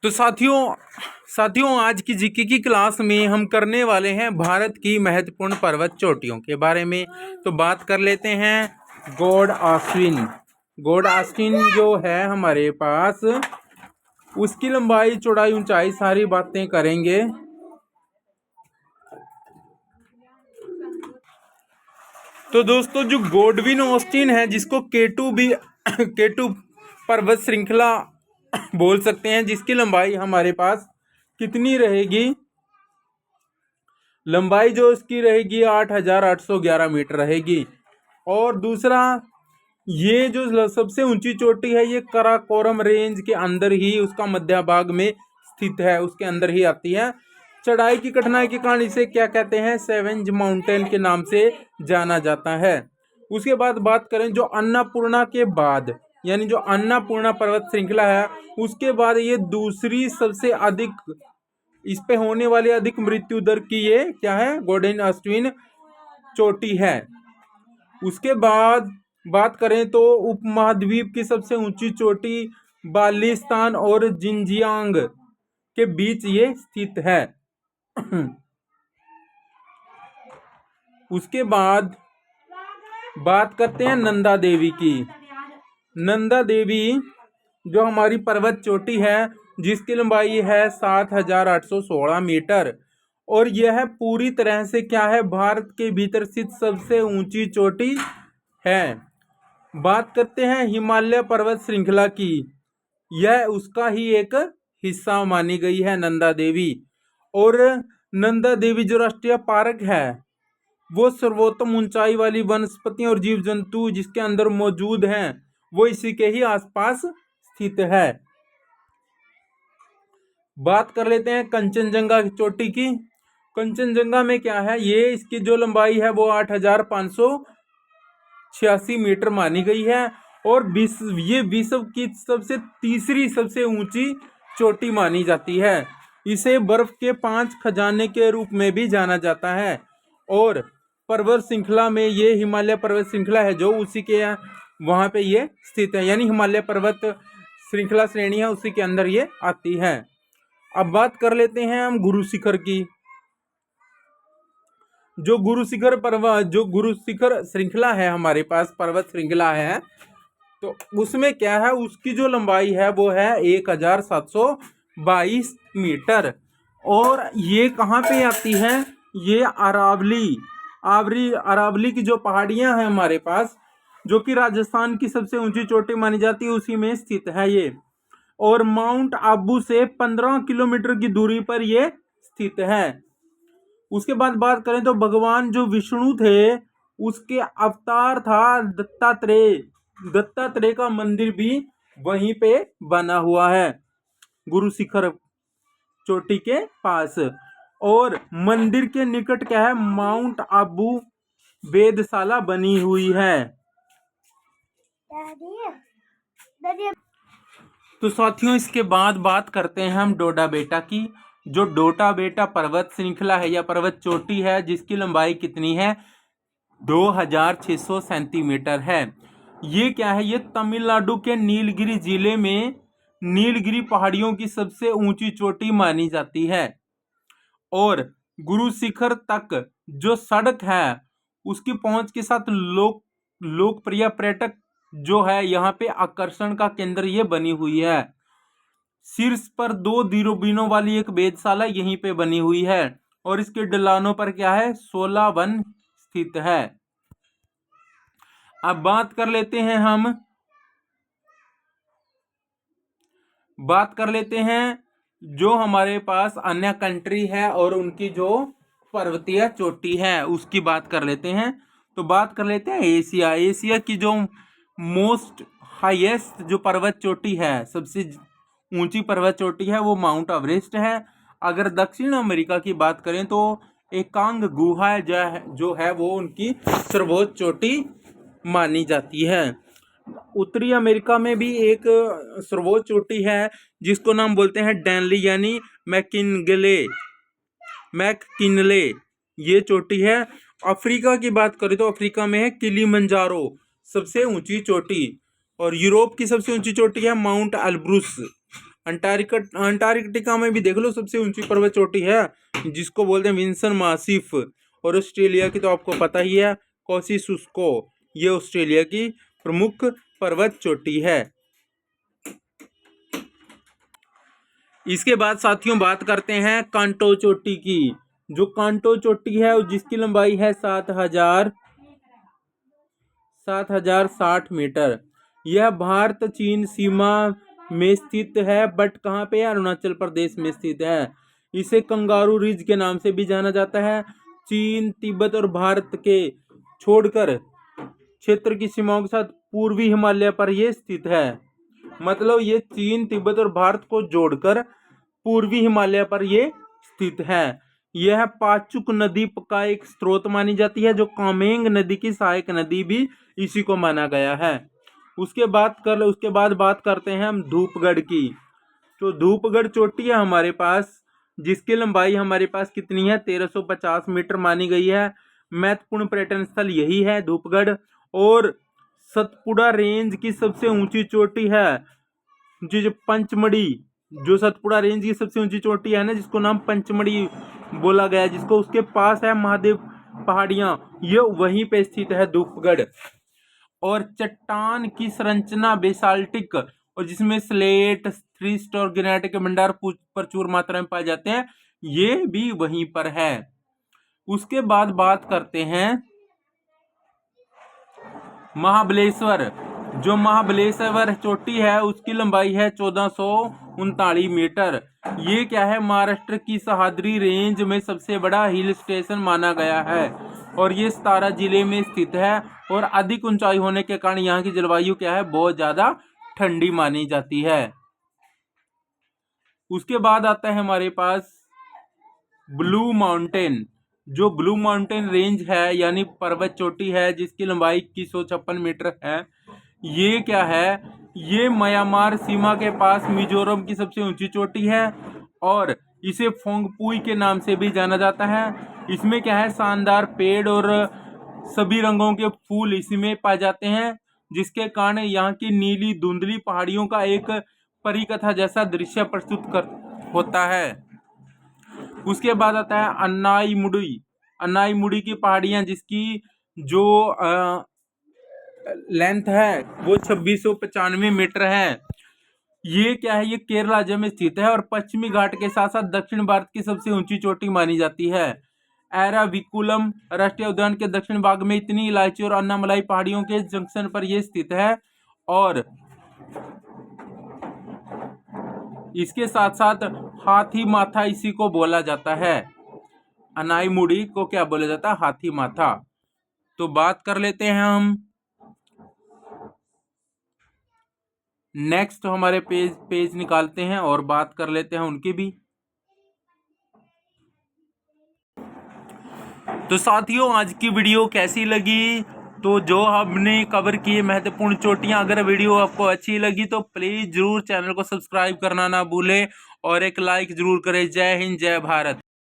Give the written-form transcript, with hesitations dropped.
तो साथियों आज की जीके की क्लास में हम करने वाले हैं भारत की महत्वपूर्ण पर्वत चोटियों के बारे में। तो बात कर लेते हैं गॉड ऑस्टिन जो है हमारे पास, उसकी लंबाई चौड़ाई ऊंचाई सारी बातें करेंगे। तो दोस्तों जो गॉडविन ऑस्टिन है, जिसको केटू पर्वत श्रृंखला बोल सकते हैं, जिसकी लंबाई हमारे पास कितनी रहेगी, लंबाई जो इसकी रहेगी 8,811 मीटर रहेगी। और दूसरा, ये जो सबसे ऊंची चोटी है ये कराकोरम रेंज के अंदर ही, उसका मध्य भाग में स्थित है, उसके अंदर ही आती है। चढ़ाई की कठिनाई के कारण इसे क्या कहते हैं, सेवेंज माउंटेन के नाम से जाना जाता है। उसके बाद बात करें जो अन्नपूर्णा के बाद, यानी जो अन्नपूर्णा पर्वत श्रृंखला है, उसके बाद ये दूसरी सबसे अधिक, इस पे होने वाली अधिक मृत्यु दर की ये क्या है, गॉडविन ऑस्टिन चोटी है। उसके बाद बात करें तो उपमहाद्वीप की सबसे ऊंची चोटी बाल्टिस्तान और जिंजियांग के बीच ये स्थित है। उसके बाद बात करते हैं नंदा देवी की। नंदा देवी जो हमारी पर्वत चोटी है, जिसकी लंबाई है 7,816 मीटर, और यह पूरी तरह से क्या है, भारत के भीतर स्थित सबसे ऊंची चोटी है। बात करते हैं हिमालय पर्वत श्रृंखला की, यह उसका ही एक हिस्सा मानी गई है नंदा देवी। और नंदा देवी जो राष्ट्रीय पार्क है, वो सर्वोत्तम ऊंचाई वाली वनस्पति और जीव जंतु जिसके अंदर मौजूद हैं, वो इसी के ही आसपास स्थित है। बात कर लेते हैं कंचनजंगा की चोटी की। कंचनजंगा में क्या है, ये इसकी जो लंबाई है वो 8,586 मीटर मानी गई है, और ये विश्व की तीसरी सबसे ऊंची चोटी मानी जाती है। इसे बर्फ के 5 खजाने के रूप में भी जाना जाता है। और पर्वत श्रृंखला में ये हिमालय पर्वत श्रृंखला है जो उसी के वहां पे ये स्थित है, यानी हिमालय पर्वत श्रृंखला श्रेणी है, उसी के अंदर ये आती है। अब बात कर लेते हैं हम गुरु शिखर की। जो गुरु शिखर श्रृंखला है हमारे पास, पर्वत श्रृंखला है, तो उसमें क्या है, उसकी जो लंबाई है वो है 1,722 मीटर। और ये कहाँ पे आती है, ये अरावली की जो पहाड़ियां हैं हमारे पास, जो कि राजस्थान की सबसे ऊंची चोटी मानी जाती है, उसी में स्थित है ये। और माउंट आबू से 15 किलोमीटर की दूरी पर ये स्थित है। उसके बाद बात करें तो भगवान जो विष्णु थे, उसके अवतार था दत्तात्रेय का मंदिर भी वहीं पे बना हुआ है, गुरु शिखर चोटी के पास। और मंदिर के निकट क्या है, माउंट आबू वेधशाला बनी हुई है। तो साथियों इसके बाद बात करते हैं हम डोडा बेटा की। जो डोडा बेटा पर्वत श्रृंखला है या पर्वत चोटी है, जिसकी लंबाई कितनी है, 2,600 सेंटीमीटर है। ये क्या है, ये तमिलनाडु के नीलगिरी जिले में नीलगिरी पहाड़ियों की सबसे ऊंची चोटी मानी जाती है। और गुरु शिखर तक जो सड़क है, उसकी पहुंच के साथ लोकप्रिय पर्यटक जो है, यहाँ पे आकर्षण का केंद्र ये बनी हुई है। शीर्ष पर 2 दूरबीनों वाली एक वेधशाला यहीं पे बनी हुई है, और इसके ढलानों पर क्या है, 16 वन स्थित है। अब बात कर लेते हैं जो हमारे पास अन्य कंट्री है और उनकी जो पर्वतीय चोटी है उसकी बात कर लेते हैं। तो बात कर लेते हैं एशिया की जो मोस्ट हाईएस्ट जो पर्वत चोटी है, सबसे ऊंची पर्वत चोटी है, वो माउंट एवरेस्ट है। अगर दक्षिण अमेरिका की बात करें तो एकांग गुहा जो है वो उनकी सर्वोच्च चोटी मानी जाती है। उत्तरी अमेरिका में भी एक सर्वोच्च चोटी है जिसको नाम बोलते हैं डेनली, यानी मैककिनले ये चोटी है। अफ्रीका की बात करें तो अफ्रीका में है किलिमंजारो सबसे ऊंची चोटी। और यूरोप की सबसे ऊंची चोटी है माउंट एल्ब्रुस। अंटार्कटिका में भी देख लो सबसे ऊंची पर्वत चोटी है जिसको बोलते हैं विल्सन मासिफ। और ऑस्ट्रेलिया की तो आपको पता ही है, कोसिसुस्को, ये ऑस्ट्रेलिया की प्रमुख पर्वत चोटी है। इसके बाद साथियों बात करते हैं कांटो चोटी की। जो कांटो चोटी है जिसकी लंबाई है 7,060 मीटर। यह भारत चीन सीमा में स्थित है, बट कहाँ पे है? अरुणाचल प्रदेश में स्थित है। इसे कंगारू रिज के नाम से भी जाना जाता है। चीन, तिब्बत और भारत के छोड़कर क्षेत्र की सीमाओं के साथ पूर्वी हिमालय पर यह स्थित है। मतलब ये चीन, तिब्बत और भारत को जोड़कर पूर्वी हिमालय पर यह स्थित है। यह पाचुक नदी का एक स्रोत मानी जाती है, जो कामेंग नदी की सहायक नदी भी इसी को माना गया है। उसके बाद बात करते हैं हम धूपगढ़ की। तो धूपगढ़ चोटी है हमारे पास, जिसकी लंबाई हमारे पास कितनी है? 1350 मीटर मानी गई है। महत्वपूर्ण पर्यटन स्थल यही है धूपगढ़। और सतपुड़ा रेंज की सबसे ऊंची चोटी है जो पंचमढ़ी, जो सतपुड़ा रेंज की सबसे ऊंची चोटी है ना, जिसको नाम पंचमढ़ी बोला गया, जिसको उसके पास है महादेव पहाड़ियां, ये वहीं पे स्थित है धूपगढ़। और चट्टान की संरचना बेसाल्टिक, और जिसमें स्लेट, श्रिस्ट और ग्रेनाइट के भंडार प्रचुर मात्रा में पाए जाते हैं, ये भी वहीं पर है। उसके बाद बात करते हैं महाबलेश्वर। जो महाबलेश्वर चोटी है उसकी लंबाई है 1439 मीटर। ये क्या है? महाराष्ट्र की सह्याद्री रेंज में सबसे बड़ा हिल स्टेशन माना गया है, और ये 17 जिले में स्थित है। और अधिक ऊंचाई होने के कारण यहाँ की जलवायु क्या है? बहुत ज्यादा ठंडी मानी जाती है। उसके बाद आता है हमारे पास ब्लू माउंटेन। जो ब्लू माउंटेन रेंज है यानी पर्वत चोटी है, जिसकी लंबाई 2156 मीटर है। ये क्या है? ये म्यांमार सीमा के पास मिजोरम की सबसे ऊंची चोटी है, और इसे फोंगपुई के नाम से भी जाना जाता है। इसमें क्या है? शानदार पेड़ और सभी रंगों के फूल इसमें पाए जाते हैं, जिसके कारण यहाँ की नीली धुंधली पहाड़ियों का एक परिकथा जैसा दृश्य प्रस्तुत होता है। उसके बाद आता है अन्नाईमुड़ी की पहाड़ियां, जिसकी जो लेंथ है वो 2695 मीटर है। ये क्या है? ये केरल राज्य में स्थित है, और पश्चिमी घाट के साथ साथ दक्षिण भारत की सबसे ऊंची चोटी मानी जाती है। एराविकुलम राष्ट्रीय उद्यान के दक्षिण भाग में इतनी इलायची और अन्नामलाई पहाड़ियों के जंक्शन पर यह स्थित है। और इसके साथ साथ हाथी माथा इसी को बोला जाता है। अन्नाईमुड़ी को क्या बोला जाता है? हाथी माथा। तो बात कर लेते हैं हम नेक्स्ट, हमारे पेज निकालते हैं और बात कर लेते हैं उनकी भी। तो साथियों आज की वीडियो कैसी लगी? तो जो हमने कवर किए महत्वपूर्ण चोटियां, अगर वीडियो आपको अच्छी लगी तो प्लीज जरूर चैनल को सब्सक्राइब करना ना भूलें, और एक लाइक जरूर करें। जय हिंद, जय भारत।